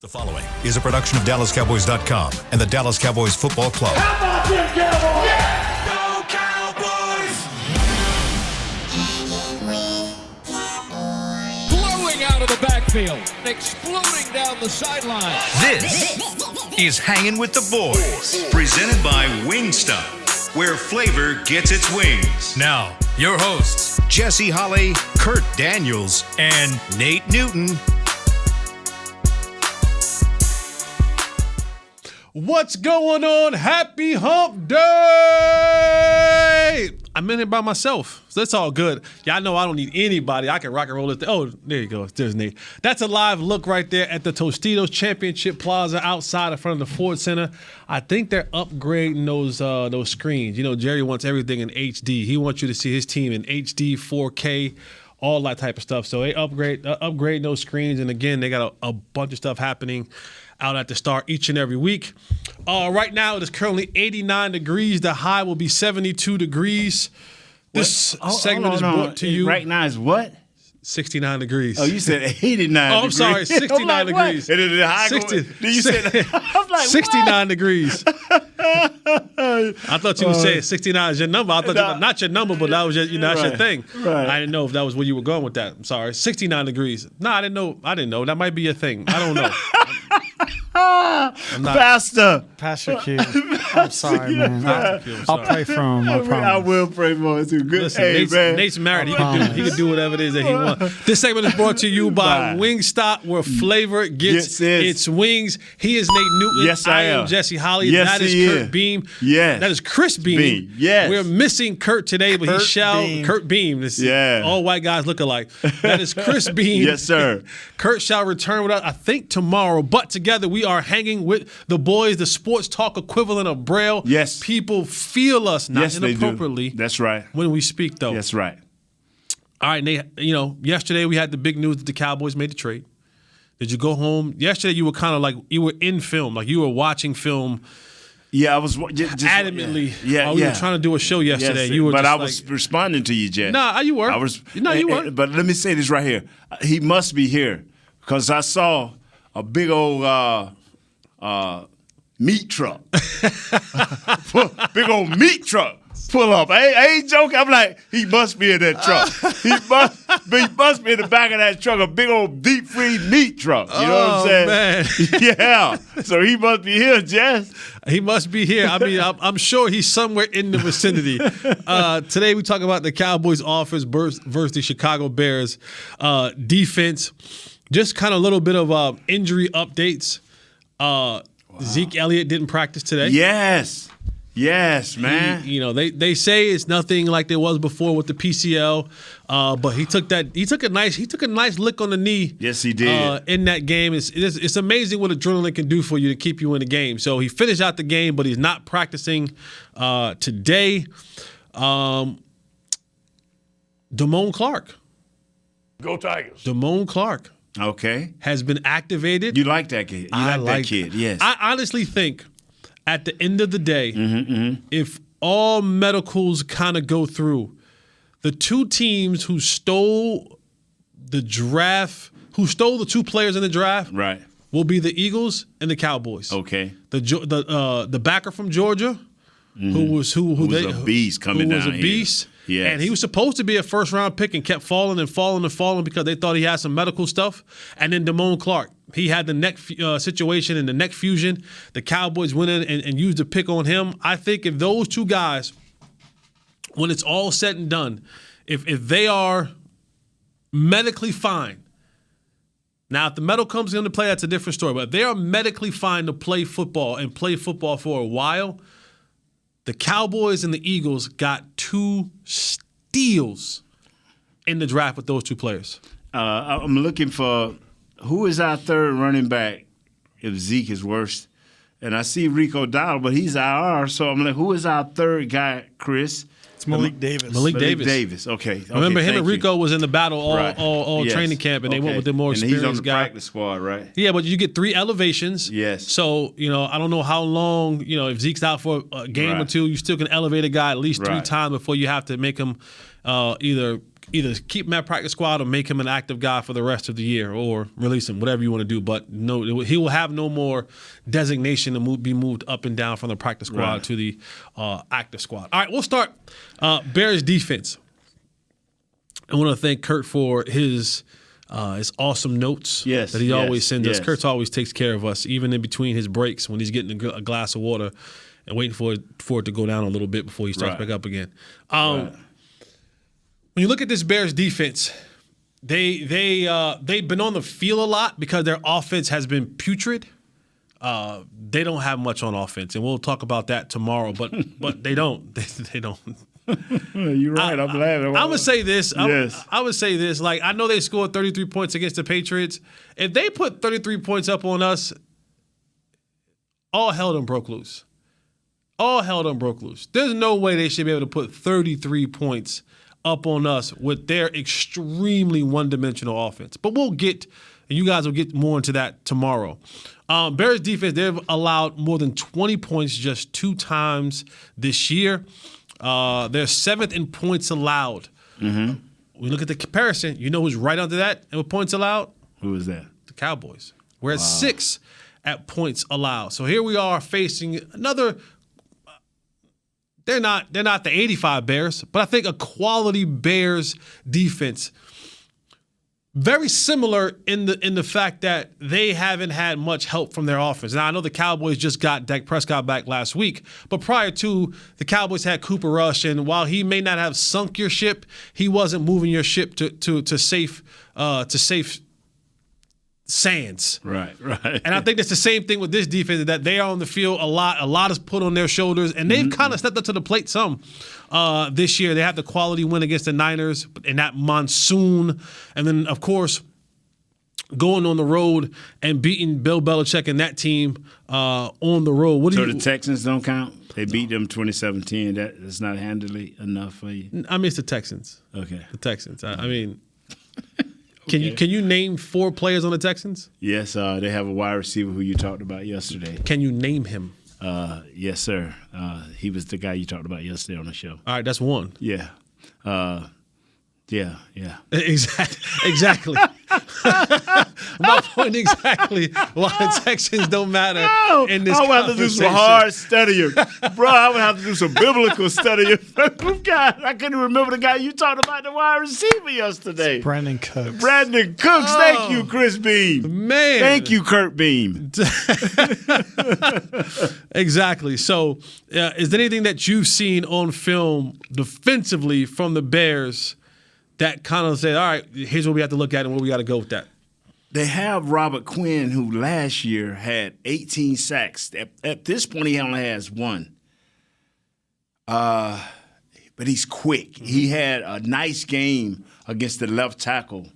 The following is a production of DallasCowboys.com and the Dallas Cowboys Football Club. How about them Cowboys? Yeah! Go Cowboys! Blowing out of the backfield, exploding down the sideline. This is Hangin' with the Boys, presented by Wingstop, where flavor gets its wings. Now, your hosts, Jesse Holley, Kurt Daniels, and Nate Newton. What's going on? Happy Hump Day! I'm in here by myself, so that's all good. Y'all know I don't need anybody. I can rock and roll it. Oh, there you go. There's Nate. That's a live look right there at the Tostitos Championship Plaza outside in front of the Ford Center. I think they're upgrading those screens. You know, Jerry wants everything in HD. He wants you to see his team in HD, 4K, all that type of stuff. So they upgrade those screens, and again, they got a bunch of stuff happening out at the start each and every week. Right now, it is currently 89 degrees. The high will be 72 degrees. This segment is brought to you. Right now is what? 69 degrees. Oh, you said 89 Oh, I'm degrees. sorry, 69 like, degrees. And then the high 60, you said, I'm like, 69 degrees. I thought you were saying 69 is your number. I thought not your number, but that was your, that's your thing. Right. I didn't know if that was where you were going with that. I'm sorry. 69 degrees. No, I didn't know. That might be your thing. I don't know. Pastor Q. I'm sorry, man. I'll pray for him. I promise. I will pray for him too. Good. Listen, hey, man. Nate's married. He can do whatever it is that he wants. This segment is brought to you by Wingstop, where flavor gets its wings. He is Nate Newton. Yes, I am. Jesse Holley. Yes, that is Kurt Beam. Yes. That is Chris Beam. Yes. We're missing Kurt today, but Kurt Beam. All white guys look alike. That is Chris Beam. Yes, sir. Kurt shall return with us, I think, tomorrow. But together we are hanging with the boys, the sports talk equivalent of Braille. Yes. People feel us, not inappropriately. That's right. When we speak, though. That's right. All right, Nate, yesterday we had the big news that the Cowboys made the trade. Did you go home? Yesterday you were kind of like, you were in film, like you were watching film. Yeah, I was just adamantly. Yeah, we were trying to do a show yesterday. Yes, you were, but just I was responding to you, Jess. Nah, you were. You weren't. But let me say this right here. He must be here because I saw a big old meat truck. Big old meat truck pull up. I ain't joking. I'm like, he must be in that truck. He must be in the back of that truck, a big old deep freeze meat truck. You know what I'm saying? Man. Yeah. So he must be here, Jess. He must be here. I mean, I'm sure he's somewhere in the vicinity. Today we talk about the Cowboys offense versus the Chicago Bears defense. Just kind of a little bit of injury updates. Zeke Elliott didn't practice today. Yes, man. They say it's nothing like there was before with the PCL, but he took a nice lick on the knee. Yes, he did. In that game, it's amazing what adrenaline can do for you to keep you in the game. So he finished out the game, but he's not practicing today. Damone Clark. Go Tigers. Damone Clark. Okay. Has been activated. You like that kid? That kid? Yes. I honestly think at the end of the day, if all medicals kind of go through, the two teams who stole the two players in the draft, right, will be the Eagles and the Cowboys. Okay. The backer from Georgia, who was a beast coming down. Who was a beast. Yes. And he was supposed to be a first-round pick and kept falling because they thought he had some medical stuff. And then Damone Clark, he had the neck situation and the neck fusion. The Cowboys went in and used the pick on him. I think if those two guys, when it's all said and done, if they are medically fine, now if the medical comes into play, that's a different story. But if they are medically fine to play football and play football for a while, the Cowboys and the Eagles got two steals in the draft with those two players. I'm looking for who is our third running back if Zeke is worse. And I see Rico Dowdle, but he's IR. So I'm like, who is our third guy, Chris? It's Malik Davis. Malik Davis. Okay. Remember him and Rico was in the battle all Yes. training camp, and they went with the more experienced guy. And he's on the practice squad, right? Yeah, but you get 3 elevations. Yes. So, I don't know how long, if Zeke's out for a game or two, you still can elevate a guy at least 3 times before you have to make him either either keep him at practice squad or make him an active guy for the rest of the year, or release him, whatever you want to do. But no, he will have no more designation to be moved up and down from the practice squad to the active squad. All right, we'll start Bears defense. I want to thank Kurt for his awesome notes that he always sends us. Kurt always takes care of us, even in between his breaks when he's getting a glass of water and waiting for it to go down a little bit before he starts back up again. When you look at this Bears defense, they've been on the field a lot because their offense has been putrid. They don't have much on offense, and we'll talk about that tomorrow. But they don't. They don't. You're right. I'm glad. I would say this. Yes. I would say this. Like, I know they scored 33 points against the Patriots. If they put 33 points up on us, all hell done broke loose. All hell done broke loose. There's no way they should be able to put 33 points up on us with their extremely one-dimensional offense. But we'll get, and you guys will get more into that tomorrow. Bears defense, they've allowed more than 20 points just 2 times this year. They're 7th in points allowed. When you look at the comparison, you know who's right under that and with points allowed? Who is that? The Cowboys. We're at 6 at points allowed. So here we are facing another. They're not the 85 Bears, but I think a quality Bears defense. Very similar in the fact that they haven't had much help from their offense. Now, I know the Cowboys just got Dak Prescott back last week, but prior to, the Cowboys had Cooper Rush, and while he may not have sunk your ship, he wasn't moving your ship to safe sands. Right. And I think that's the same thing with this defense, that they are on the field a lot. A lot is put on their shoulders, and they've kind of stepped up to the plate some this year. They had the quality win against the Niners in that monsoon. And then, of course, going on the road and beating Bill Belichick and that team on the road. So the Texans don't count? They beat them 27-10. That's not handily enough for you? I mean, it's the Texans. Okay. The Texans. I mean... Can you name 4 players on the Texans? Yes, they have a wide receiver who you talked about yesterday. Can you name him? Yes, sir. He was the guy you talked about yesterday on the show. All right, that's 1. Yeah. Yeah. Exactly. My point exactly why the Texans don't matter in this conversation. I would have to do some hard studying. Bro, I would have to do some biblical studying. God, I couldn't remember the guy you talked about, the wide receiver yesterday. Brandon Cooks. Thank you, Chris Beam. Man. Thank you, Kurt Beam. Exactly. So, is there anything that you've seen on film defensively from the Bears that kind of say, all right, here's what we have to look at and where we got to go with that? They have Robert Quinn, who last year had 18 sacks. At this point, he only has 1. But he's quick. He had a nice game against the left tackle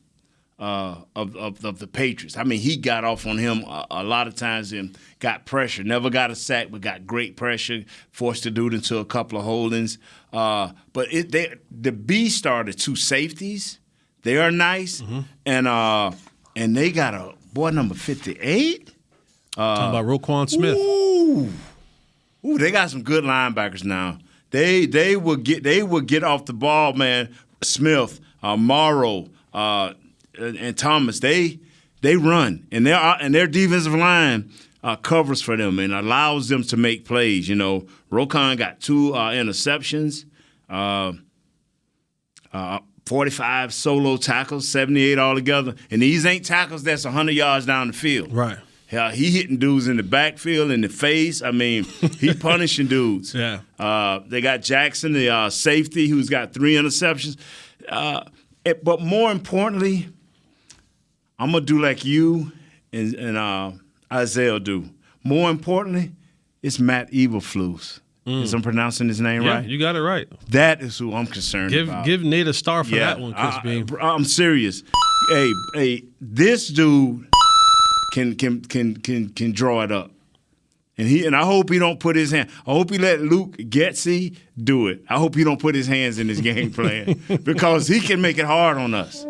of the Patriots. I mean, he got off on him a lot of times and got pressure. Never got a sack, but got great pressure, forced the dude into a couple of holdings. But the B started 2 safeties. They are nice. And they got a boy number 58. Talking about Roquan Smith. Ooh, they got some good linebackers now. They will get off the ball, man. Smith, Morrow, and Thomas. They run, and their defensive line covers for them and allows them to make plays. You know, Roquan got 2 interceptions. 45 solo tackles, 78 altogether. And these ain't tackles that's 100 yards down the field. Right. Hell, he hitting dudes in the backfield, in the face. I mean, he punishing dudes. Yeah. They got Jackson, the safety, who's got 3 interceptions. But more importantly, I'm going to do like you and Isaiah do. More importantly, it's Matt Eberflus. Is I'm pronouncing his name right? You got it right. That is who I'm concerned about. Give Nate a star for that one, Chris Beam. I'm serious. Hey, this dude can draw it up. And I hope he don't put his hand. I hope he let Luke Getsy do it. I hope he don't put his hands in his game plan because he can make it hard on us.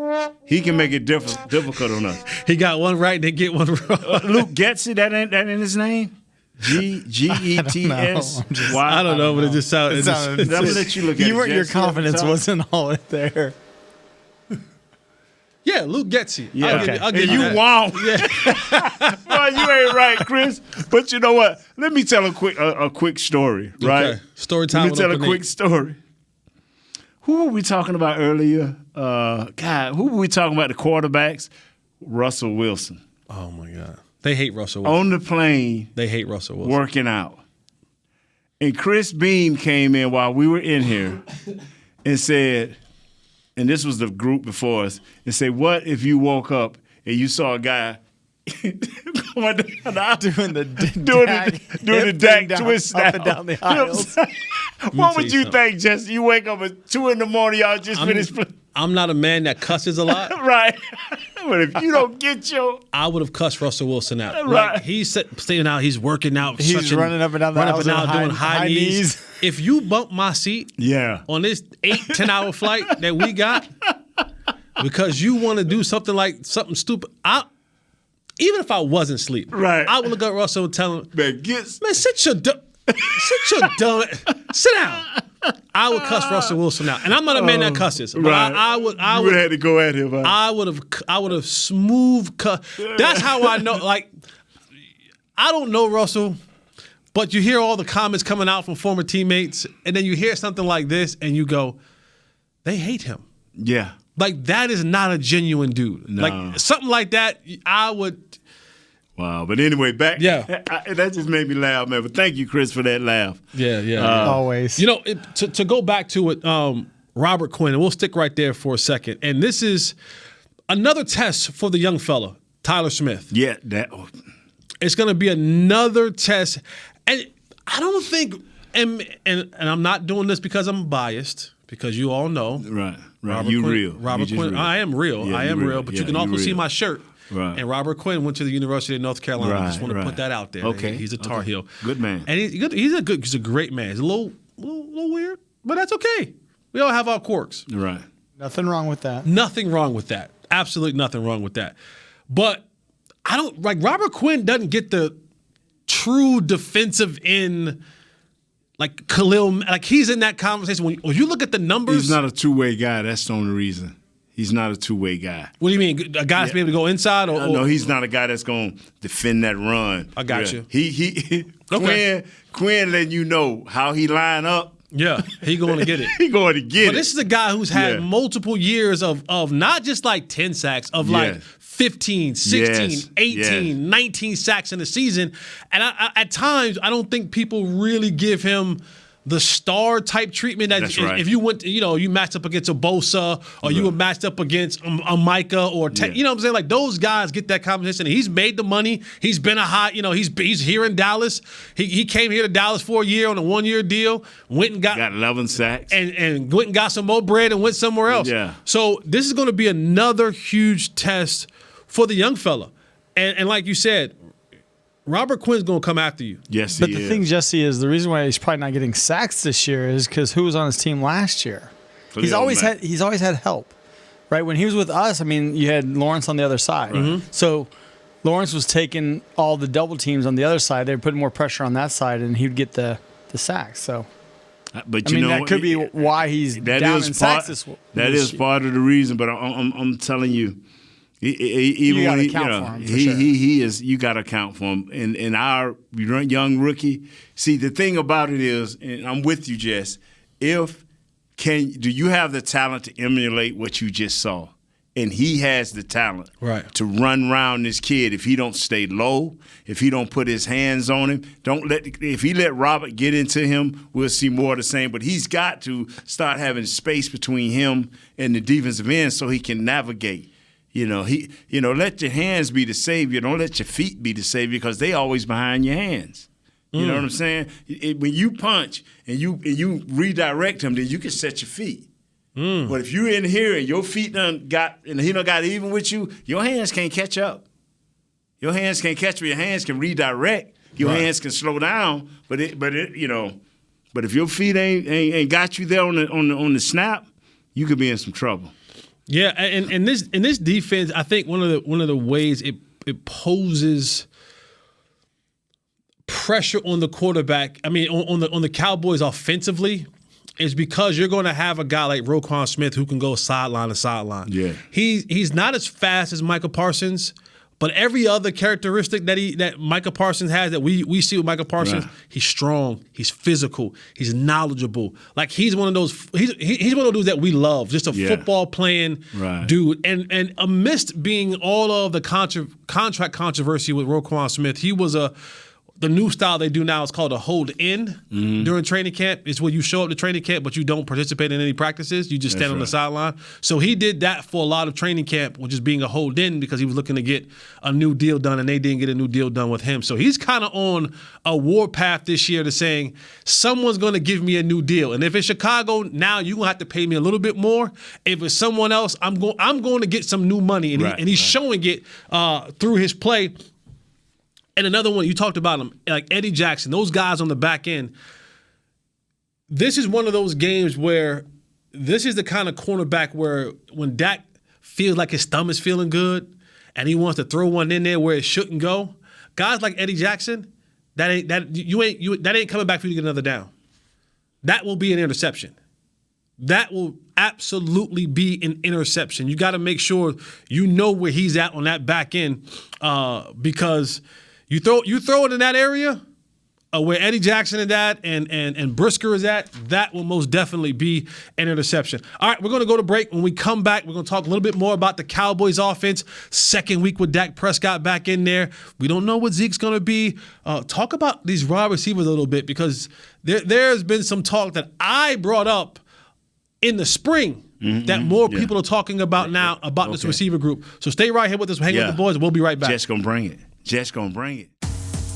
He can make it difficult on us. He got one right, then get one wrong. Luke Getsy, that ain't his name? G-E-T-S. I don't know, but it just sounded. I'm gonna let you look at it. Your confidence wasn't all there. Yeah, Luke Getsy. Yeah, I'll give you that. wow. Yeah. Well, you ain't right, Chris. But you know what? Let me tell a quick story, right? Okay. Story time. Let me tell a with quick story. Who were we talking about earlier? Who were we talking about? The quarterbacks? Russell Wilson. Oh my God. They hate Russell Wilson. On the plane, They hate Russell Wilson. working out. And Chris Beam came in while we were in here and said, and this was the group before us, and said, what if you woke up and you saw a guy going down the aisle, Doing the Dak down, twist up down. and down the You know what I'm aisles. saying? What tell would you you something. think, Jesse? You wake up at 2 a.m, y'all just finished playing. I'm not a man that cusses a lot. Right. But if you don't get your I would have cussed Russell Wilson out. Right. Like he's staying out, he's working out. He's running up and down the aisles doing on high knees. If you bump my seat on this 8-10 hour flight that we got, because you want to do something stupid, even if I wasn't asleep, Right. I would look at Russell and tell him, man, sit your dumb, sit down. I would cuss Russell Wilson out, and I'm not a man that cusses. But right. I would You would have had to go at him. Huh? I would have smooth cut. That's how I know. Like, I don't know Russell, but you hear all the comments coming out from former teammates, and then you hear something like this, and you go, they hate him. Yeah. Like, that is not a genuine dude. No. Like, something like that, I would. Wow. But anyway, back. Yeah. That just made me laugh, man. But thank you, Chris, for that laugh. Yeah. Always. You know, to go back to it, Robert Quinn, and we'll stick right there for a second. And this is another test for the young fella, Tyler Smith. Yeah. It's going to be another test. And I don't think, and I'm not doing this because I'm biased, because you all know. Right. Robert You Quinn, real. Robert You just Quinn. real. I am real. Yeah, I you am real. real. But Yeah, you can you also see real. my shirt. Right. And Robert Quinn went to the University of North Carolina. I just want to put that out there. Okay. He's a Tar Heel. Good man. And he's a great man. He's a little weird, but that's okay. We all have our quirks. Right. Nothing wrong with that. Nothing wrong with that. Absolutely nothing wrong with that. But I don't like Robert Quinn doesn't get the true defensive end like Khalil. Like he's in that conversation. When you look at the numbers, He's not a two-way guy. That's the only reason. He's not a two-way guy. what do you mean? A guy's be able to go inside or No, he's not a guy that's going to defend that run. I got you. He Okay. Quinn letting you know how he line up. Yeah, he going to get it. He going to get But it. this is a guy who's had Yeah. multiple years of not just like 10 sacks, of like 15, 16, Yes. 18, Yes. 19 sacks in the season. And at times, I don't think people really give him the star type treatment that That's right. if you went, you matched up against a Bosa or you were matched up against a Micah or you know what I'm saying? Like those guys get that competition. He's made the money. He's been a hot, he's here in Dallas. He came here to Dallas for a year on a 1-year deal. Went and got 11 sacks. and went and got some more bread and went somewhere else. Yeah. So this is going to be another huge test for the young fella. And like you said, Robert Quinn's going to come after you. Yes, But he the is. thing, Jesse, is the reason why he's probably not getting sacks this year is because who was on his team last year? He's always had help, right? When he was with us, I mean, you had Lawrence on the other side. Mm-hmm. So Lawrence was taking all the double teams on the other side. They were putting more pressure on that side, and he'd get the sacks. So But I mean, that could be why he's down in sacks this That is part of the reason. But I'm telling you, even You when gotta count for him, for sure. he is, you got to count for him. And our young rookie. See, the thing about it is, and I'm with you, Jess. Do you have the talent to emulate what you just saw? And he has the talent to run around this kid if he don't stay low, if he don't put his hands on him. If he let Robert get into him, we'll see more of the same. But he's got to start having space between him and the defensive end so he can navigate. Let your hands be the savior. Don't let your feet be the savior because they always behind your hands. You know what I'm saying? When you punch and you redirect him, then you can set your feet. But if you're in here and your feet he got even with you, your hands can't catch up. Your hands can't catch up. Your hands can redirect. Your hands can slow down. But if your feet ain't got you there on the snap, you could be in some trouble. Yeah, and this defense, I think one of the ways it poses pressure on the quarterback. I mean, on the Cowboys offensively, is because you're going to have a guy like Roquan Smith who can go sideline to sideline. Yeah. He's not as fast as Micah Parsons, but every other characteristic that Micah Parsons has that we see with Micah Parsons, he's strong, he's physical, he's knowledgeable. Like he's one of those he's one of those dudes that we love, just a football playing dude. And amidst being all of the contract controversy with Roquan Smith, he was the new style they do now is called a hold-in during training camp. It's where you show up to training camp, but you don't participate in any practices. You just stand on the sideline. So he did that for a lot of training camp, which is being a hold-in because he was looking to get a new deal done, and they didn't get a new deal done with him. So he's kind of on a warpath this year to saying, someone's going to give me a new deal. And if it's Chicago, now you're going to have to pay me a little bit more. If it's someone else, I'm going to get some new money. And, he's showing it through his play. And another one, you talked about him, like Eddie Jackson, those guys on the back end. This is one of those games where this is the kind of cornerback where when Dak feels like his stomach's feeling good and he wants to throw one in there where it shouldn't go, guys like Eddie Jackson, that ain't coming back for you to get another down. That will be an interception. That will absolutely be an interception. You got to make sure you know where he's at on that back end because you throw it in that area where Eddie Jackson is at and Brisker is at, that will most definitely be an interception. All right, we're going to go to break. When we come back, we're going to talk a little bit more about the Cowboys offense. Second week with Dak Prescott back in there. We don't know what Zeke's going to be. Talk about these wide receivers a little bit because there's been some talk that I brought up in the spring that more people are talking about now about this receiver group. So stay right here with us. Hang with the boys. We'll be right back. Jets going to bring it. Jets going to bring it.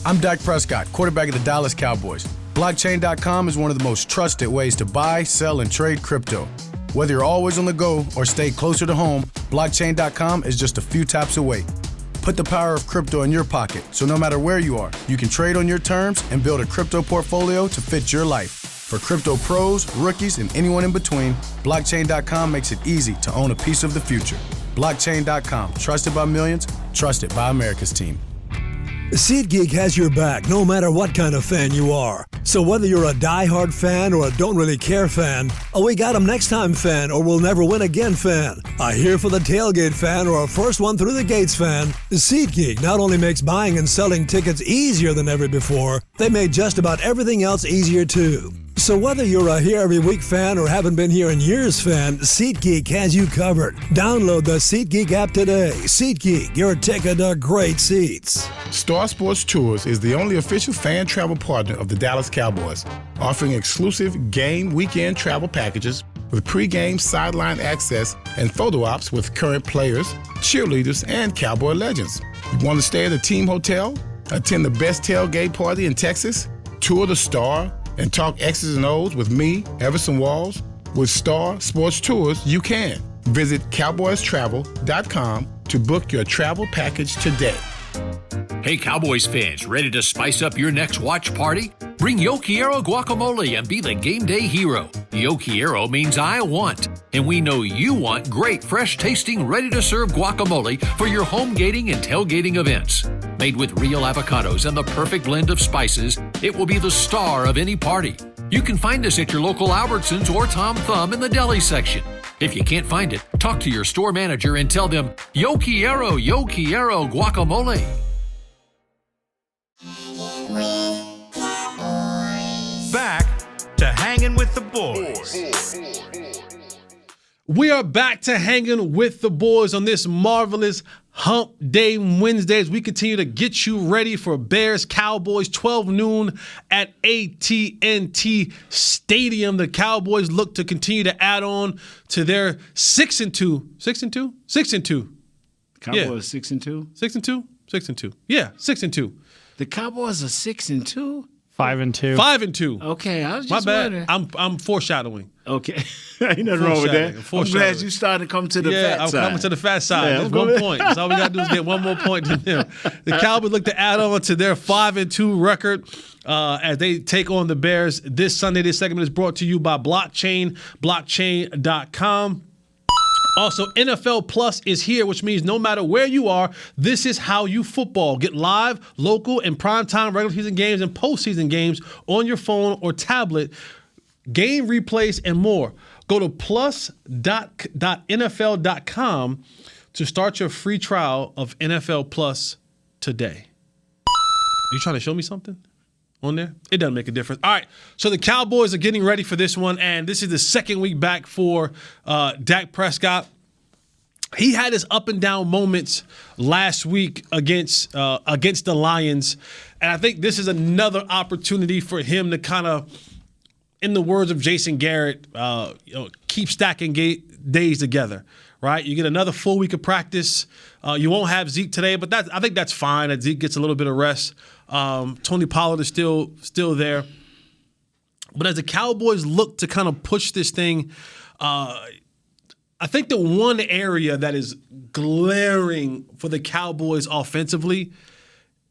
I'm Dak Prescott, quarterback of the Dallas Cowboys. Blockchain.com is one of the most trusted ways to buy, sell, and trade crypto. Whether you're always on the go or stay closer to home, Blockchain.com is just a few taps away. Put the power of crypto in your pocket, so no matter where you are, you can trade on your terms and build a crypto portfolio to fit your life. For crypto pros, rookies, and anyone in between, Blockchain.com makes it easy to own a piece of the future. Blockchain.com, trusted by millions, trusted by America's team. SeatGeek has your back no matter what kind of fan you are. So whether you're a die-hard fan or a don't really care fan, a we got 'em next time fan or we'll never win again fan, a here for the tailgate fan or a first one through the gates fan, SeatGeek not only makes buying and selling tickets easier than ever before, they made just about everything else easier too. So whether you're a here every week fan or haven't been here in years fan, SeatGeek has you covered. Download the SeatGeek app today. SeatGeek, your ticket to great seats. Star Sports Tours is the only official fan travel partner of the Dallas Cowboys, offering exclusive game weekend travel packages with pre-game sideline access and photo ops with current players, cheerleaders, and Cowboy legends. You want to stay at a team hotel, attend the best tailgate party in Texas, tour the Star, and talk X's and O's with me, Everson Walls? With Star Sports Tours, you can. Visit cowboystravel.com to book your travel package today. Hey Cowboys fans, ready to spice up your next watch party? Bring Yo Quiero guacamole and be the game day hero. Yo Quiero means I want, and we know you want great, fresh-tasting, ready-to-serve guacamole for your home gating and tailgating events. Made with real avocados and the perfect blend of spices, it will be the star of any party. You can find us at your local Albertsons or Tom Thumb in the deli section. If you can't find it, talk to your store manager and tell them, Yo Quiero guacamole. Back to Hangin' with the Boys. We are back to Hanging with the Boys on this marvelous Hump Day Wednesday as we continue to get you ready for Bears Cowboys 12 noon at AT&T Stadium. The Cowboys look to continue to add on to their 6-2. 6-2? 6-2. Cowboys 6-2? 6-2? 6-2. Yeah, 6-2. The Cowboys are 6-2? 5-2. 5-2. Okay, I was My just bad. wondering. I'm foreshadowing. Okay. Ain't nothing wrong with that. I'm glad you started to come to the fat I'm side. coming to the fat side. Yeah, There's 1 point. That's all we got to do is get 1 more point than them. The Cowboys look to add on to their 5-2 record as they take on the Bears this Sunday. This segment is brought to you by Blockchain, blockchain.com. Also, NFL Plus is here, which means no matter where you are, this is how you football. Get live, local, and primetime regular season games and postseason games on your phone or tablet game replays, and more. Go to plus.nfl.com to start your free trial of NFL Plus today. You trying to show me something on there? It doesn't make a difference. All right, so the Cowboys are getting ready for this one, and this is the second week back for Dak Prescott. He had his up and down moments last week against the Lions, and I think this is another opportunity for him to kind of, in the words of Jason Garrett, keep stacking days together. Right, you get another full week of practice. You won't have Zeke today, but I think that's fine. That Zeke gets a little bit of rest. Tony Pollard is still there. But as the Cowboys look to kind of push this thing, I think the one area that is glaring for the Cowboys offensively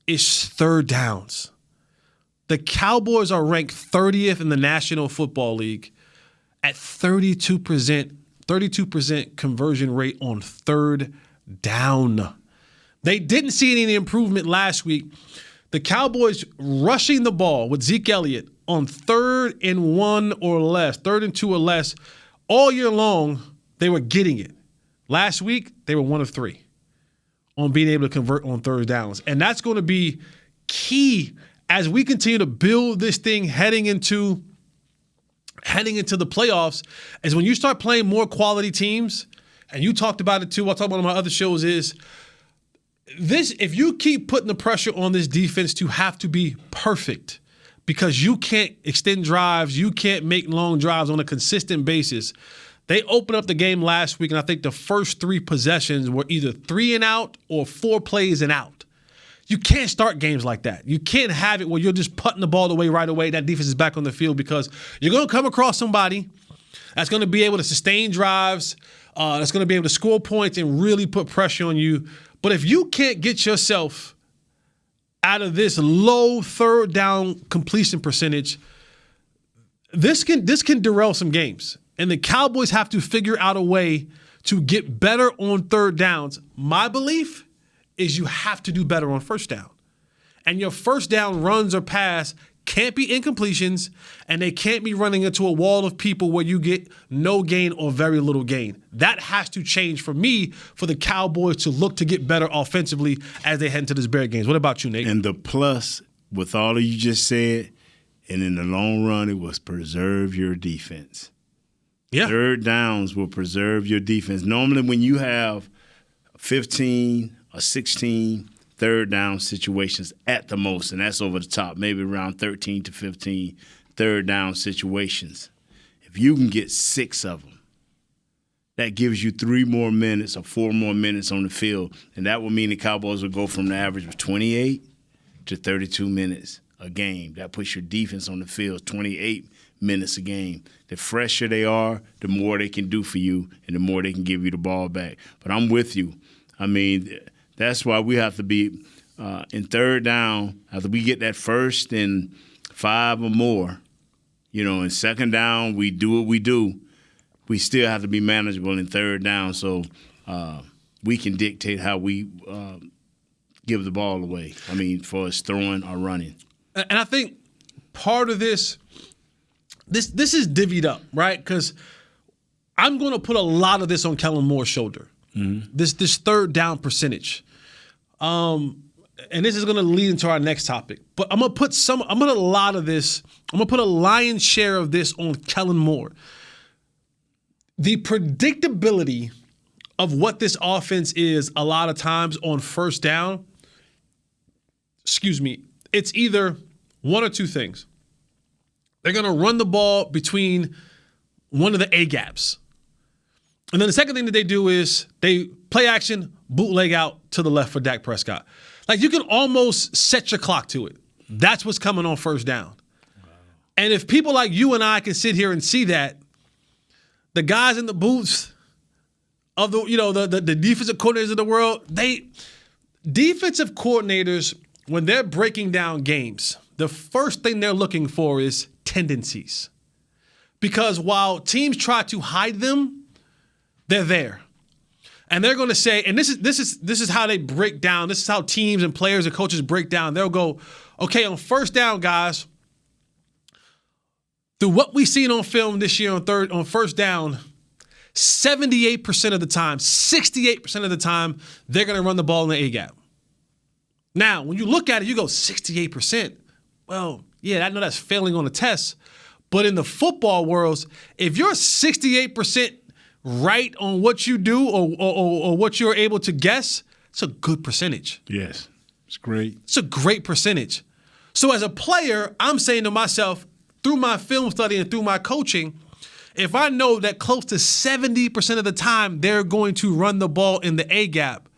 is third downs. The Cowboys are ranked 30th in the National Football League at 32% conversion rate on third down. They didn't see any improvement last week. The Cowboys rushing the ball with Zeke Elliott on 3rd and 1 or less, 3rd and 2 or less, all year long, they were getting it. Last week, they were 1 of 3 on being able to convert on third downs. And that's going to be key as we continue to build this thing heading into the playoffs, is when you start playing more quality teams, and you talked about it too, I'll talk about on my other shows, is this: if you keep putting the pressure on this defense to have to be perfect, because you can't extend drives, you can't make long drives on a consistent basis. They opened up the game last week, and I think the first 3 possessions were either 3 and out or 4 plays and out. You can't start games like that. You can't have it where you're just putting the ball away right away. That defense is back on the field, because you're going to come across somebody that's going to be able to sustain drives, that's going to be able to score points and really put pressure on you. But if you can't get yourself out of this low third down completion percentage, this can derail some games. And the Cowboys have to figure out a way to get better on third downs. My belief is you have to do better on first down. And your first down runs or pass can't be incompletions, and they can't be running into a wall of people where you get no gain or very little gain. That has to change for me, for the Cowboys to look to get better offensively as they head into this Bear games. What about you, Nate? And the plus, with all of you just said, and in the long run, it was preserve your defense. Yeah. Third downs will preserve your defense. Normally when you have 15 or 16 third down situations at the most, and that's over the top, maybe around 13 to 15 third down situations. If you can get 6 of them, that gives you 3 more minutes or 4 more minutes on the field, and that would mean the Cowboys would go from the average of 28 to 32 minutes a game. That puts your defense on the field 28 minutes a game. The fresher they are, the more they can do for you and the more they can give you the ball back. But I'm with you. I mean, that's why we have to be in third down, after we get that 1st and 5 or more, in second down, we do what we do. We still have to be manageable in third down, so we can dictate how we give the ball away. I mean, for us throwing or running. And I think part of this is divvied up, right? Because I'm going to put a lot of this on Kellen Moore's shoulder. Mm-hmm. This third down percentage. And this is going to lead into our next topic. But I'm going to put a lion's share of this on Kellen Moore. The predictability of what this offense is a lot of times on first down, it's either one or two things. They're going to run the ball between one of the A gaps. And then the second thing that they do is they play action, bootleg out to the left for Dak Prescott. Like, you can almost set your clock to it. That's what's coming on first down. Wow. And if people like you and I can sit here and see that, the guys in the booths of the defensive coordinators of the world, defensive coordinators, when they're breaking down games, the first thing they're looking for is tendencies. Because while teams try to hide them, they're there. And they're going to say, and this is how they break down, this is how teams and players and coaches break down. They'll go, okay, on first down, guys, through what we've seen on film this year on first down, 78% of the time, 68% of the time, they're going to run the ball in the A-gap. Now, when you look at it, you go 68%. Well, yeah, I know that's failing on the test. But in the football world, if you're 68% right on what you do or what you're able to guess, it's a good percentage. Yes, it's great. It's a great percentage. So as a player, I'm saying to myself, through my film study and through my coaching, if I know that close to 70% of the time they're going to run the ball in the A-gap,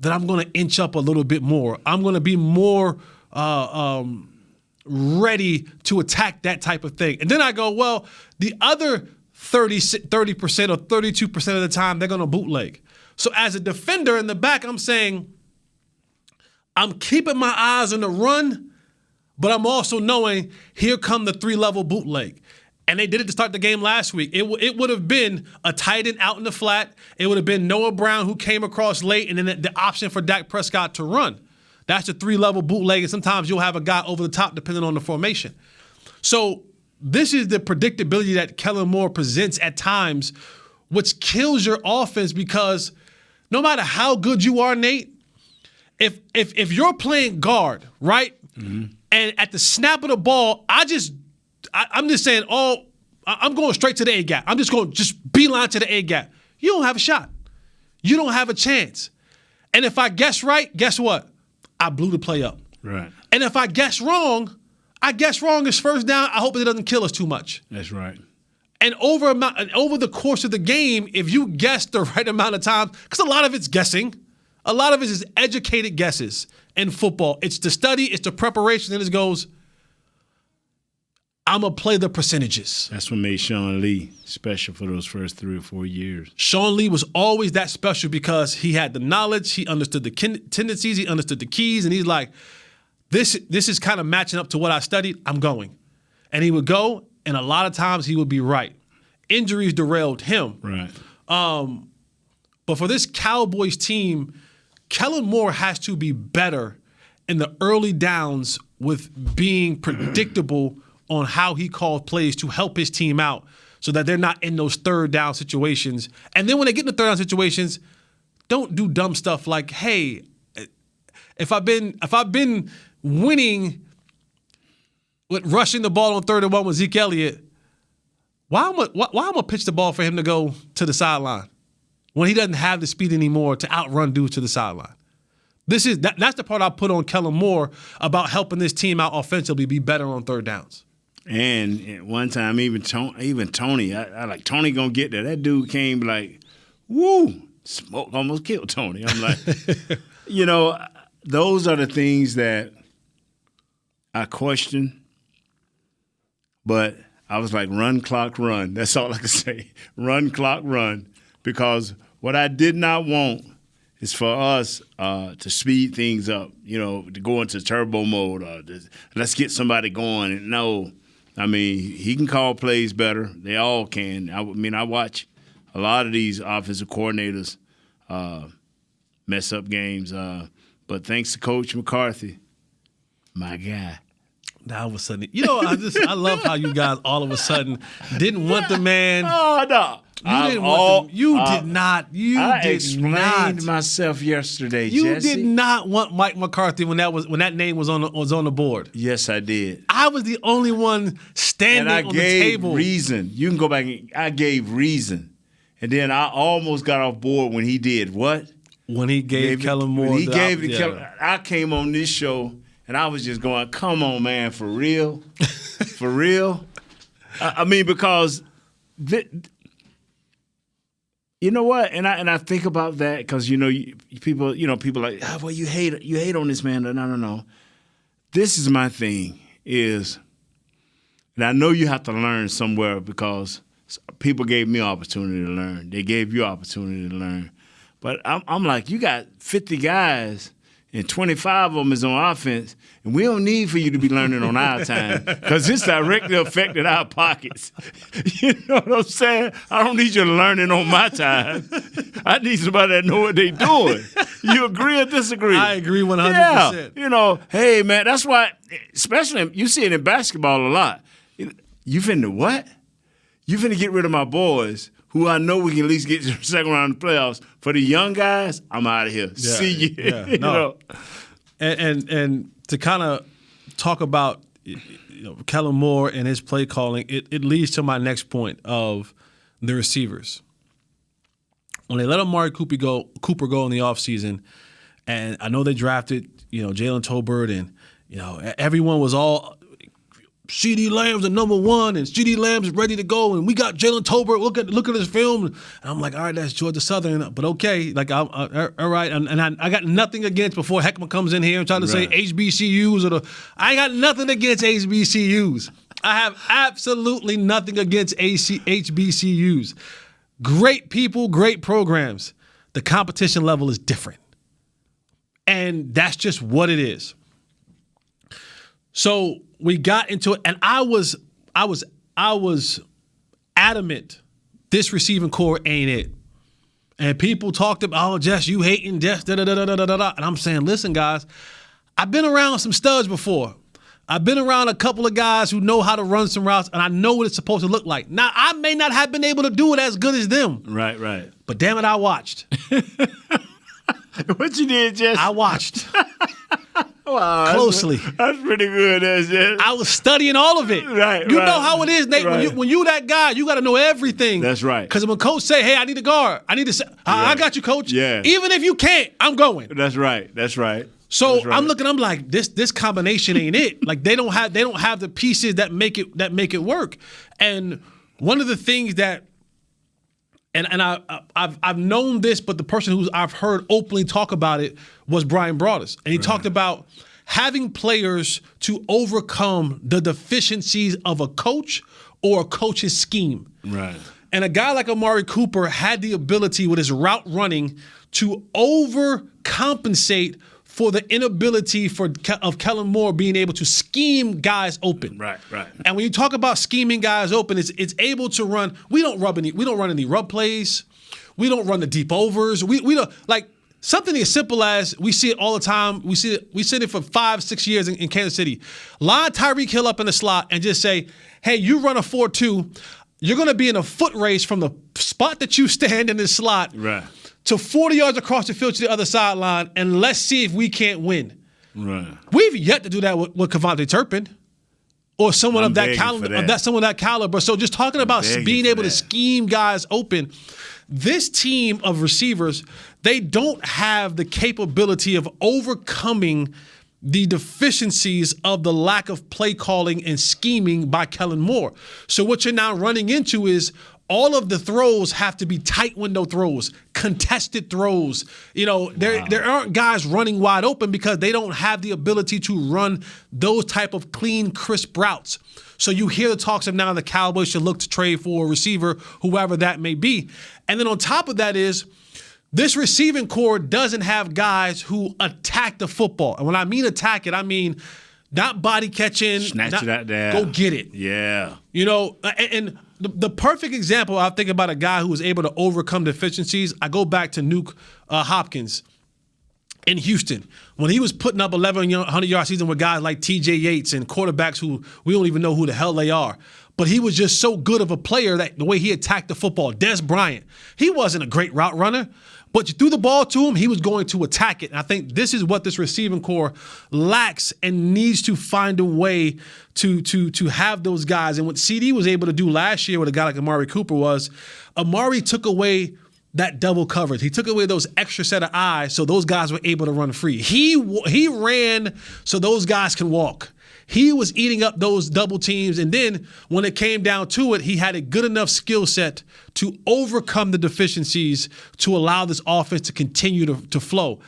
then I'm going to inch up a little bit more. I'm going to be more ready to attack that type of thing. And then I go, well, the other 30% or 32% of the time, they're going to bootleg. So as a defender in the back, I'm saying I'm keeping my eyes on the run, but I'm also knowing here come the 3-level bootleg. And they did it to start the game last week. It would have been a tight end out in the flat. It would have been Noah Brown who came across late, and then the option for Dak Prescott to run. That's the 3-level bootleg, and sometimes you'll have a guy over the top depending on the formation. So this is the predictability that Kellen Moore presents at times, which kills your offense because no matter how good you are, Nate, if you're playing guard, right, and at the snap of the ball, I'm just saying, I'm going straight to the A-gap. I'm just going beeline to the A-gap. You don't have a shot. You don't have a chance. And if I guess right, guess what? I blew the play up. Right. And if I guess wrong is first down. I hope it doesn't kill us too much. That's right. And over the course of the game, if you guess the right amount of times, because a lot of it's guessing, a lot of it is educated guesses in football. It's the study, it's the preparation, and it goes, I'm going to play the percentages. That's what made Sean Lee special for those first 3 or 4 years. Sean Lee was always that special because he had the knowledge, he understood the tendencies, he understood the keys, and he's like, this is kind of matching up to what I studied, I'm going. And he would go, and a lot of times he would be right. Injuries derailed him. Right. But for this Cowboys team, Kellen Moore has to be better in the early downs with being predictable on how he calls plays to help his team out so that they're not in those third down situations. And then when they get in the third down situations, don't do dumb stuff like, hey, if I've been winning with rushing the ball on 3rd and 1 with Zeke Elliott, why am I gonna pitch the ball for him to go to the sideline when he doesn't have the speed anymore to outrun dudes to the sideline? That's the part I put on Kellen Moore about helping this team out offensively be better on third downs. And one time, even Tony, I like, Tony gonna get there. That dude came like, woo, smoke almost killed Tony. I'm like, those are the things that I question. But I was like, run, clock, run. That's all I can say. Run, clock, run. Because what I did not want is for us to speed things up, to go into turbo mode. Let's get somebody going. No. I mean, he can call plays better. They all can. I watch a lot of these offensive coordinators mess up games. But thanks to Coach McCarthy, my guy. Now all of a sudden, I love how you guys all of a sudden didn't want the man. Oh, no. I explained myself yesterday, Jesse. You did not want Mike McCarthy when that name was on the board. Yes, I did. I was the only one standing on the table. And I gave reason. You can go back. I gave reason. And then I almost got off board when he did what? When he gave Kellen Moore. When he gave it to Kellen. I came on this show, and I was just going, come on, man, for real? For real? I mean, because you know what? And I think about that because people like, well, you hate on this man. No. This is my thing is, and I know you have to learn somewhere because people gave me opportunity to learn. They gave you opportunity to learn. But I'm like, you got 50 guys and 25 of them is on offense, and we don't need for you to be learning on our time because it's directly affecting our pockets. You know what I'm saying? I don't need you learning on my time. I need somebody that know what they're doing. You agree or disagree? I agree 100%. Yeah. Hey, man, that's why, especially you see it in basketball a lot. You finna what? You finna get rid of my boys, who I know we can at least get to the second round of the playoffs. For the young guys, I'm out of here. Yeah, See you. yeah, You no. know? And to kind of talk about Kellen Moore and his play calling, it leads to my next point of the receivers. When they let Amari Cooper go in the offseason, and I know they drafted, Jalen Tolbert, and, everyone was all CeeDee Lamb's the number one, and CeeDee Lamb's ready to go, and we got Jalen Tolbert. Look at his film, and I'm like, all right, that's Georgia Southern, but okay, like, all right, and I got nothing against before Heckman comes in here and trying to say HBCUs I got nothing against HBCUs. I have absolutely nothing against HBCUs. Great people, great programs. The competition level is different, and that's just what it is. So we got into it, and I was adamant this receiving core ain't it. And people talked about, Jess, you hating Jess, da-da-da-da-da-da. And I'm saying, listen, guys, I've been around some studs before. I've been around a couple of guys who know how to run some routes, and I know what it's supposed to look like. Now, I may not have been able to do it as good as them. Right. But damn it, I watched. What you did, Jess? I watched. Wow, closely. That's pretty good, Jess. I was studying all of it. Right. You know how it is, Nate. Right. When you that guy, you got to know everything. That's right. Because when coach say, hey, I need a guard, I got you, coach. Yeah. Even if you can't, I'm going. That's right. So I'm like, this combination ain't it. Like they don't have the pieces that make it work. And one of the things that I've known this, but the person who I've heard openly talk about it was Brian Broaddus. And he talked about having players to overcome the deficiencies of a coach or a coach's scheme. Right. And a guy like Amari Cooper had the ability with his route running to overcompensate for the inability of Kellen Moore being able to scheme guys open. Right. And when you talk about scheming guys open, it's able to run. We don't run any rub plays. We don't run the deep overs. We don't like something as simple as we see it all the time. We see it for 5-6 years in Kansas City. Line Tyreek Hill up in the slot and just say, hey, you run a 4-2. You're going to be in a foot race from the spot that you stand in this slot. Right. To 40 yards across the field to the other sideline, and let's see if we can't win. Right. We've yet to do that with Kevontae Turpin or someone of that caliber. So just talking about being able to scheme guys open, this team of receivers, they don't have the capability of overcoming the deficiencies of the lack of play calling and scheming by Kellen Moore. So what you're now running into is all of the throws have to be tight window throws, contested throws. There aren't guys running wide open because they don't have the ability to run those type of clean, crisp routes. So you hear the talks of now the Cowboys should look to trade for a receiver, whoever that may be. And then on top of that is this receiving core doesn't have guys who attack the football. And when I mean attack it, I mean not body catching. Snatch it out there. Go get it. Yeah. And the perfect example, I think about a guy who was able to overcome deficiencies. I go back to Nuke Hopkins in Houston when he was putting up 1,100-yard season with guys like T.J. Yates and quarterbacks who we don't even know who the hell they are. But he was just so good of a player that the way he attacked the football. Des Bryant, he wasn't a great route runner, but you threw the ball to him, he was going to attack it. And I think this is what this receiving core lacks and needs to find a way to have those guys. And what CD was able to do last year with a guy like Amari Cooper was Amari took away that double coverage. He took away those extra set of eyes so those guys were able to run free. He ran so those guys can walk. He was eating up those double teams, and then when it came down to it, he had a good enough skill set to overcome the deficiencies to allow this offense to continue to flow.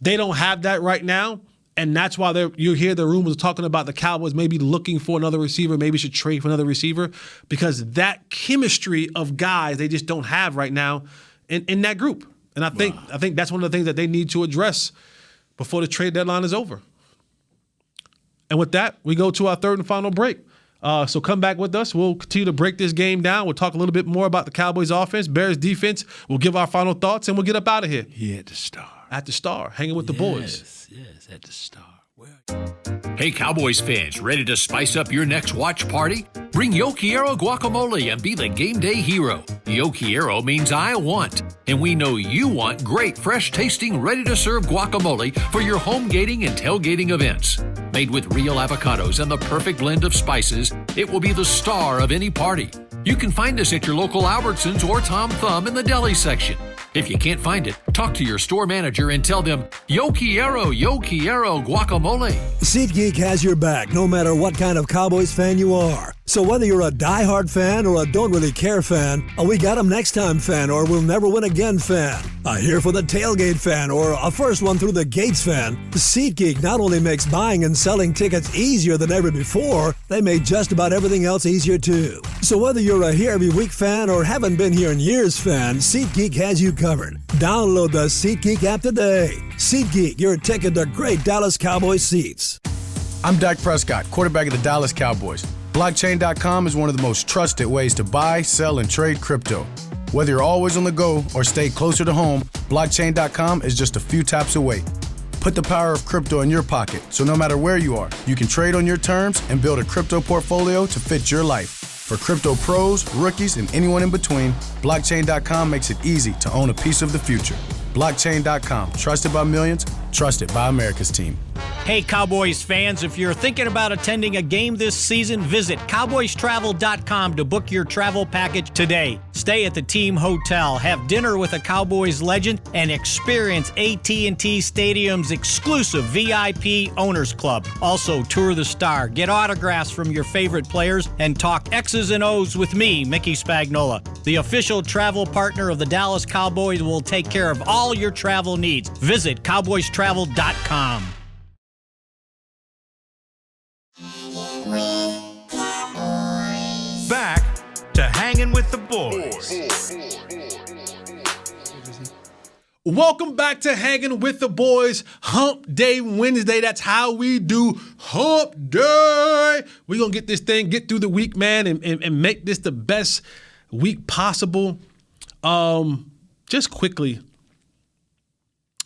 They don't have that right now, and that's why you hear the rumors talking about the Cowboys maybe looking for another receiver, maybe should trade for another receiver, because that chemistry of guys they just don't have right now in that group. And I think that's one of the things that they need to address before the trade deadline is over. And with that, we go to our third and final break. So come back with us. We'll continue to break this game down. We'll talk a little bit more about the Cowboys offense, Bears defense. We'll give our final thoughts, and we'll get up out of here. He at the Star. At the Star, hanging with the boys. Yes, at the Star. Hey, Cowboys fans, ready to spice up your next watch party? Bring Yo Quiero guacamole and be the game day hero. Yo Quiero means I want, and we know you want great, fresh-tasting, ready-to-serve guacamole for your home gating and tailgating events. Made with real avocados and the perfect blend of spices, it will be the star of any party. You can find us at your local Albertsons or Tom Thumb in the deli section. If you can't find it, talk to your store manager and tell them, Yo Quiero guacamole. SeatGeek has your back no matter what kind of Cowboys fan you are. So whether you're a diehard fan or a don't really care fan, a we got 'em next time fan or we'll never win again fan, a here for the tailgate fan or a first one through the gates fan, SeatGeek not only makes buying and selling tickets easier than ever before, they made just about everything else easier too. So whether you're a here every week fan or haven't been here in years fan, SeatGeek has you covered. Download the SeatGeek app today. SeatGeek, your ticket to great Dallas Cowboys seats. I'm Dak Prescott, quarterback of the Dallas Cowboys. Blockchain.com is one of the most trusted ways to buy, sell, and trade crypto. Whether you're always on the go or stay closer to home, Blockchain.com is just a few taps away. Put the power of crypto in your pocket, so no matter where you are, you can trade on your terms and build a crypto portfolio to fit your life. For crypto pros, rookies, and anyone in between, Blockchain.com makes it easy to own a piece of the future. Blockchain.com, trusted by millions, trusted by America's team. Hey, Cowboys fans, if you're thinking about attending a game this season, visit cowboystravel.com to book your travel package today. Stay at the team hotel, have dinner with a Cowboys legend, and experience AT&T Stadium's exclusive VIP Owners Club. Also, tour the Star, get autographs from your favorite players, and talk X's and O's with me, Mickey Spagnola. The official travel partner of the Dallas Cowboys will take care of all your travel needs. Visit cowboystravel.com. Back to Hanging with the Boys. Welcome back to Hanging with the Boys. Hump Day Wednesday. That's how we do Hump Day. We're going to get this thing, get through the week, man, and make this the best week possible. Just quickly,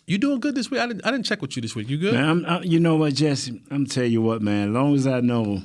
you doing good this week? I didn't check with you this week. You good? Man, you know what, Jesse? I'm tell you what, man. As long as I know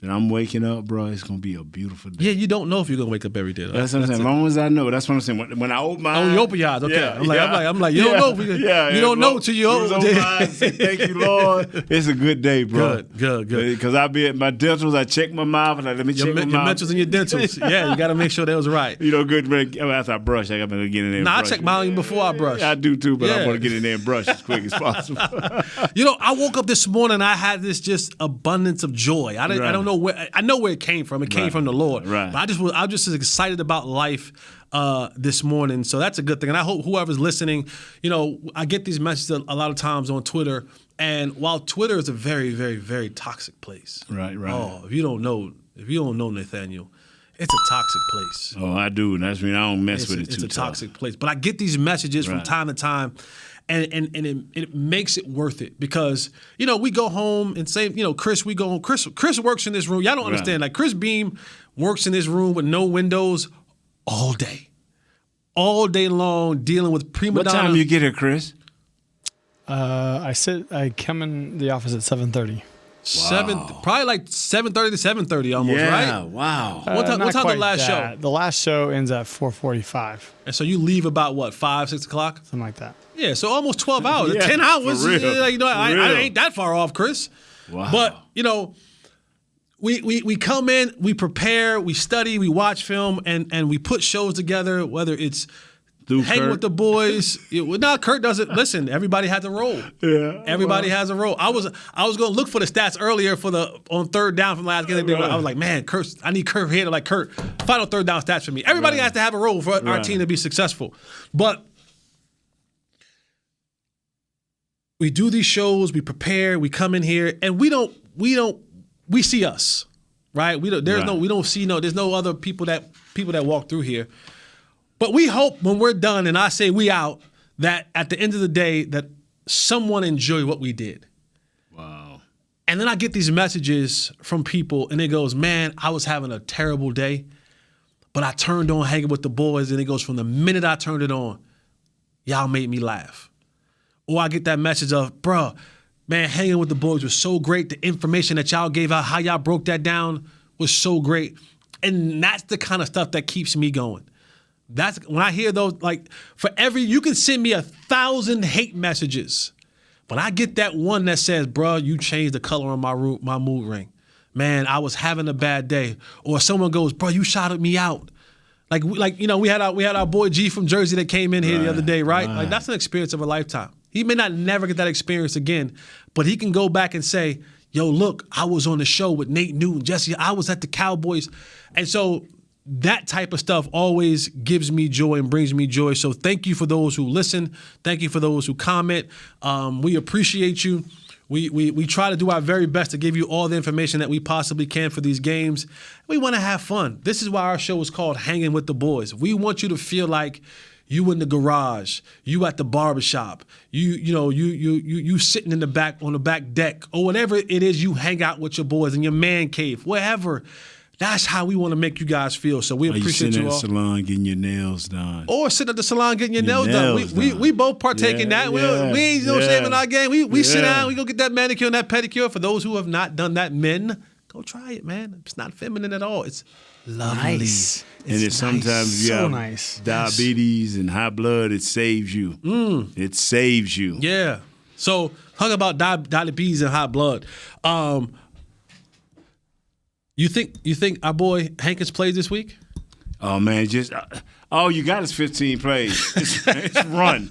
that I'm waking up, bro, it's gonna be a beautiful day. Yeah, you don't know if you're gonna wake up every day. That's what I'm saying. As long as I know, that's what I'm saying. When I open my eyes, you open your eyes. Okay, yeah, I'm like, you don't know. You don't know till you open. Thank you, Lord. It's a good day, bro. Good. Because I be at my dentals. I check my mouth, and let me check my mouth. Your mentals and your dentals. Yeah, you got to make sure that was right. You know, good. After I brush, I got to get in there. I check mine before I brush. I do too, but I want to get in there and brush as quick as possible. I woke up this morning. I had this just abundance of joy. I don't know where. I know where it came from. It came from the Lord. Right. But I was just as excited about life this morning. So that's a good thing. And I hope whoever's listening, I get these messages a lot of times on Twitter. And while Twitter is a very, very, very toxic place. Right. Oh, if you don't know, Nathaniel, it's a toxic place. Oh, I do. And that's I don't mess with it too. It's a toxic place. But I get these messages from time to time. And it makes it worth it because, we go home and say, Chris works in this room. Y'all don't understand. Like Chris Beam works in this room with no windows all day long, dealing with prima donna. What time you get here, Chris? I come in the office at 7:30. Probably like 7:30 to 7:30 almost, right? Yeah, wow. What time the last show? The last show ends at 4:45. And so you leave about what, 5, 6 o'clock? Something like that. Yeah, so almost 12 hours. Yeah, 10 hours. for real. I ain't that far off, Chris. Wow. But, we come in, we prepare, we study, we watch film, and we put shows together, whether it's Hang with the Boys. Kurt doesn't. Listen, everybody has a role. Yeah. Everybody has a role. I was going to look for the stats earlier on third down from last game. I was like, man, I need Kurt here to Kurt, final third down stats for me. Everybody has to have a role for our team to be successful. But we do these shows, we prepare, we come in here, and we see us, right? We don't see there's no other people that walk through here. But we hope when we're done, and I say we out, that at the end of the day, that someone enjoyed what we did. Wow. And then I get these messages from people, and it goes, man, I was having a terrible day, but I turned on Hanging with the Boys, and it goes, from the minute I turned it on, y'all made me laugh. Or I get that message of, man, Man, hanging with the boys was so great. The information that y'all gave out, how y'all broke that down was so great. And that's the kind of stuff that keeps me going. That's when I hear those, like, you can send me 1,000 hate messages. When I get that one that says, bro, you changed the color on my mood ring. Man, I was having a bad day. Or someone goes, bro, you shouted me out. We had our boy G from Jersey that came in here the other day, right? Like, that's an experience of a lifetime. He may not never get that experience again, but he can go back and say, yo, look, I was on the show with Nate Newton, Jesse, I was at the Cowboys. And so that type of stuff always gives me joy and brings me joy. So thank you for those who listen. Thank you for those who comment. We appreciate you. We try to do our very best to give you all the information that we possibly can for these games. We want to have fun. This is why our show is called Hangin' with the Boys. We want you to feel like you in the garage, you at the barbershop, you sitting in the back on the back deck, or whatever it is you hang out with your boys in your man cave, wherever. That's how we want to make you guys feel. So we appreciate you all. You sitting at the salon getting your nails done. Or sit at the salon getting your nails done. We both partake in that. We ain't no shame in our game. We sit down, we go get that manicure and that pedicure. For those who have not done that, men, go try it, man. It's not feminine at all. It's lovely. Nice. And it's sometimes you have diabetes and high blood, it saves you. It saves you. Yeah. So talk about diabetes and high blood. You think our boy Hankins plays this week? Oh man, just all you got is 15 plays. It's run.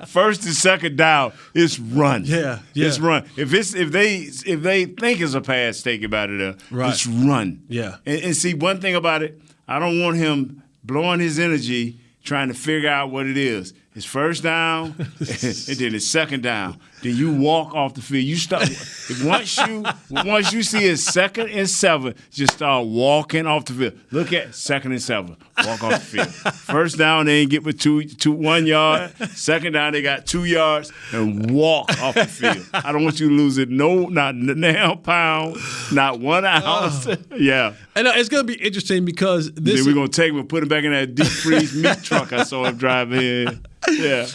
First and second down, it's run. Yeah. It's run. If they think it's a pass, take it out of there. Right. It's run. Yeah. And see, one thing about it, I don't want him blowing his energy trying to figure out what it is. It's first down, and then it's second down. Then you walk off the field. You start once you see it's 2nd and 7, just start walking off the field. Look at 2nd and 7. Walk off the field. First down, they ain't get with 1 yard. Second down, they got 2 yards, and walk off the field. I don't want you to lose it. No, not a pound, not 1 ounce. Yeah. And it's gonna be interesting because then we're gonna take him and put him back in that deep freeze meat truck I saw him driving in. Yeah.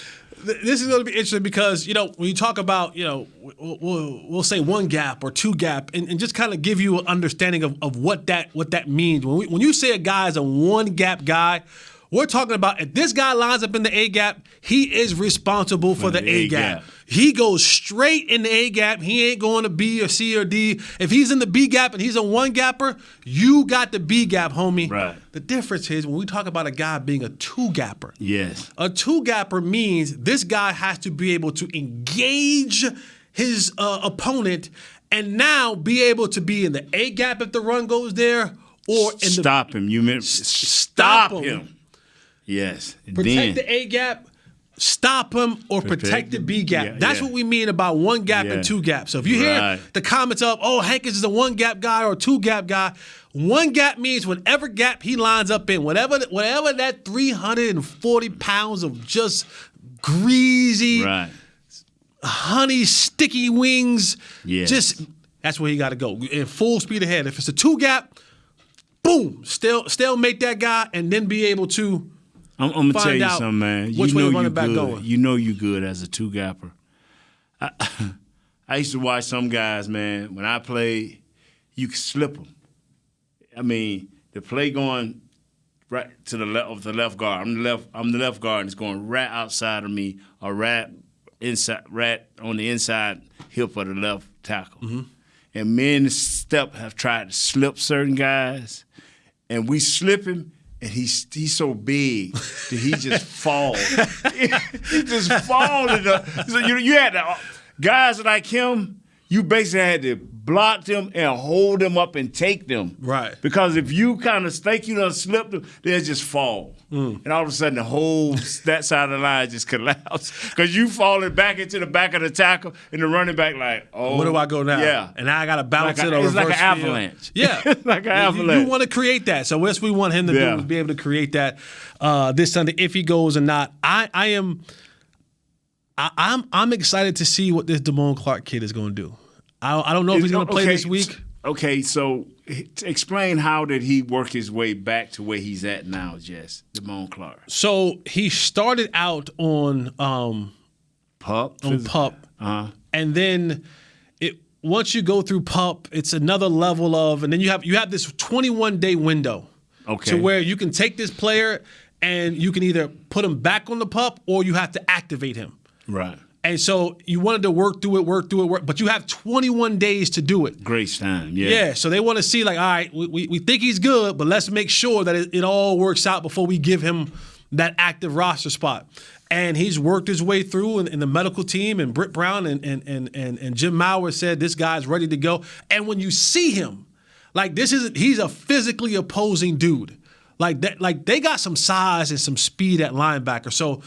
This is going to be interesting because, when you talk about, we'll say 1 gap or 2 gap and just kind of give you an understanding of what that means. When you say a guy is a 1 gap guy, we're talking about if this guy lines up in the A gap, he is responsible for the A gap. He goes straight in the A gap. He ain't going to B or C or D. If he's in the B gap and he's a 1 gapper, you got the B gap, homie. Right. The difference is when we talk about a guy being a 2 gapper. Yes. A 2 gapper means this guy has to be able to engage his opponent and now be able to be in the A gap if the run goes there or in stop him. You meant stop him. Yes. Protect the A gap, stop him, or protect the B gap. That's what we mean about 1 gap and 2 gap. So if you hear the comments of, Hankins is a 1 gap guy or a 2 gap guy, 1 gap means whatever gap he lines up in, whatever that 340 pounds of just greasy, honey, sticky wings, just that's where he got to go. In full speed ahead. If it's a 2 gap, boom, stalemate that guy and then be able to I'm going to tell you something, man. Which way running back going? You know you good as a 2 gapper. I used to watch some guys, man. When I played, you could slip them. I mean, the play going right to the left of the left guard. I'm the left guard, and it's going right outside of me, or right on the inside hip of the left tackle. Mm-hmm. And me and the step have tried to slip certain guys, and we slip him. And he's so big that he just falls. He just falls. So you had to, guys like him, you basically had to block them and hold them up and take them. Right. Because if you kind of think you done slipped them, they'll just fall. And all of a sudden the whole that side of the line just collapses. Because you falling back into the back of the tackle and the running back like, where do I go now? Yeah. And now I got to bounce it or it's reverse like an field. avalanche. Yeah. It's like an avalanche. You want to create that. So what we want him to do is be able to create that this Sunday if he goes or not. I'm excited to see what this Damone Clark kid is going to do. I don't know if he's going to play this week. Okay, so explain how did he work his way back to where he's at now, Jess, Damone Clark? So he started out on PUP. On PUP. and then once you go through PUP, it's another level of, and then you have this 21-day window, to where you can take this player and you can either put him back on the PUP or you have to activate him. Right. And so you wanted to work through it, but you have 21 days to do it. Grace time, yeah. Yeah, so they want to see, like, all right, we think he's good, but let's make sure that it all works out before we give him that active roster spot. And he's worked his way through in the medical team, and Britt Brown and Jim Mauer said this guy's ready to go. And when you see him, like, he's a physically opposing dude. Like that, like they got some size and some speed at linebacker. So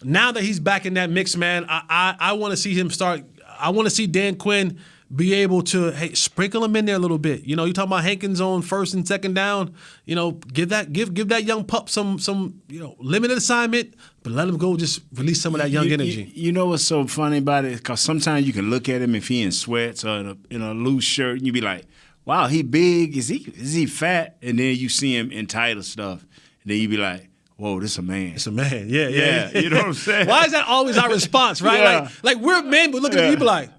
now that he's back in that mix, man, I want to see him start. I want to see Dan Quinn be able to sprinkle him in there a little bit. You talking about Hankins on first and second down. Give that young pup some limited assignment, but let him go. Just release some of that young energy. You know what's so funny about it? Because sometimes you can look at him if he in sweats or in a loose shirt, and you be like, wow, he big. Is he fat? And then you see him in tighter stuff, and then you be like, whoa, this a man. It's a man. Yeah. You know what I'm saying? Why is that always our response, right? Yeah. Like we're men, but look at him, you be like,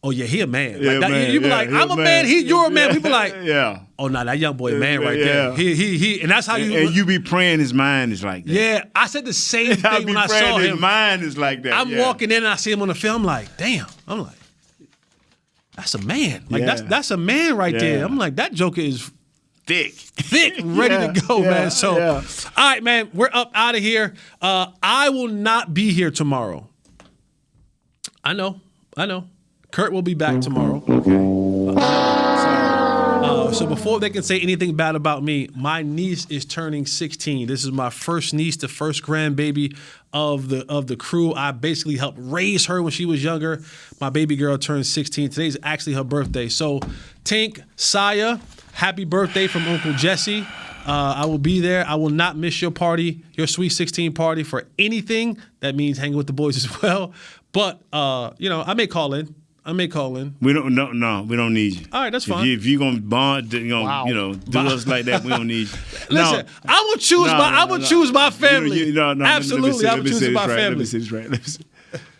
oh yeah, he a man. Yeah, like that, man. You be like, I'm a man. You're a man. We be like, yeah. Oh no, that young boy a man right there. He, and that's how you. And you be praying his mind is like that. Yeah, I said the same thing when I saw him. His mind is like that. I'm walking in and I see him on the film. Like, damn. I'm like, that's a man. Like that's a man right there. I'm like, that joker is thick, ready to go, man. So, all right, man, we're up out of here. I will not be here tomorrow. I know. Kurt will be back tomorrow. So before they can say anything bad about me, my niece is turning 16. This is my first niece, the first grandbaby of the crew. I basically helped raise her when she was younger. My baby girl turned 16. Today's actually her birthday. So Tink, Saya, happy birthday from Uncle Jesse. I will be there. I will not miss your party, your Sweet 16 party for anything. That means hanging with the boys as well. But, I may call in. We don't we don't need you. All right, that's fine. If you're gonna bond, do us like that. We don't need you. Listen, I will choose my family. Absolutely, I will choose my family. Let me say this right.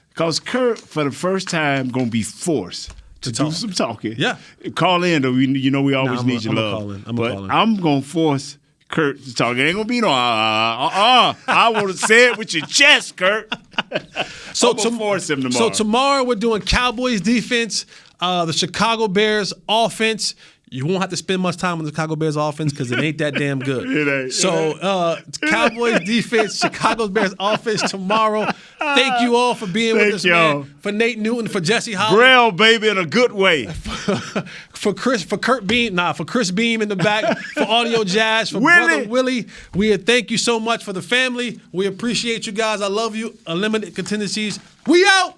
Because Kurt, for the first time, gonna be forced to do some talking. Yeah, call in though. We always need your love. I'm gonna force Kurt to talk. It ain't gonna be no I want to say it with your chest, Kurt. So I'm gonna force him tomorrow. So tomorrow we're doing Cowboys defense, the Chicago Bears offense. You won't have to spend much time on the Chicago Bears offense because it ain't that damn good. It ain't. So Cowboys defense, Chicago Bears offense tomorrow. Thank you all for being with us, man. For Nate Newton, for Jesse Holland. Braille, baby, in a good way. for Chris Beam in the back, for Audio Jazz, for Brother Willie. Thank you so much for the family. We appreciate you guys. I love you. Unlimited Contingencies. We out.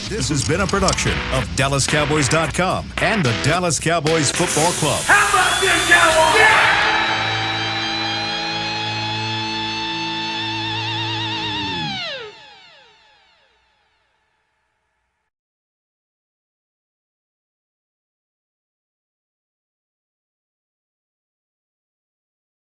This has been a production of DallasCowboys.com and the Dallas Cowboys Football Club. How about this, Cowboys? Yeah!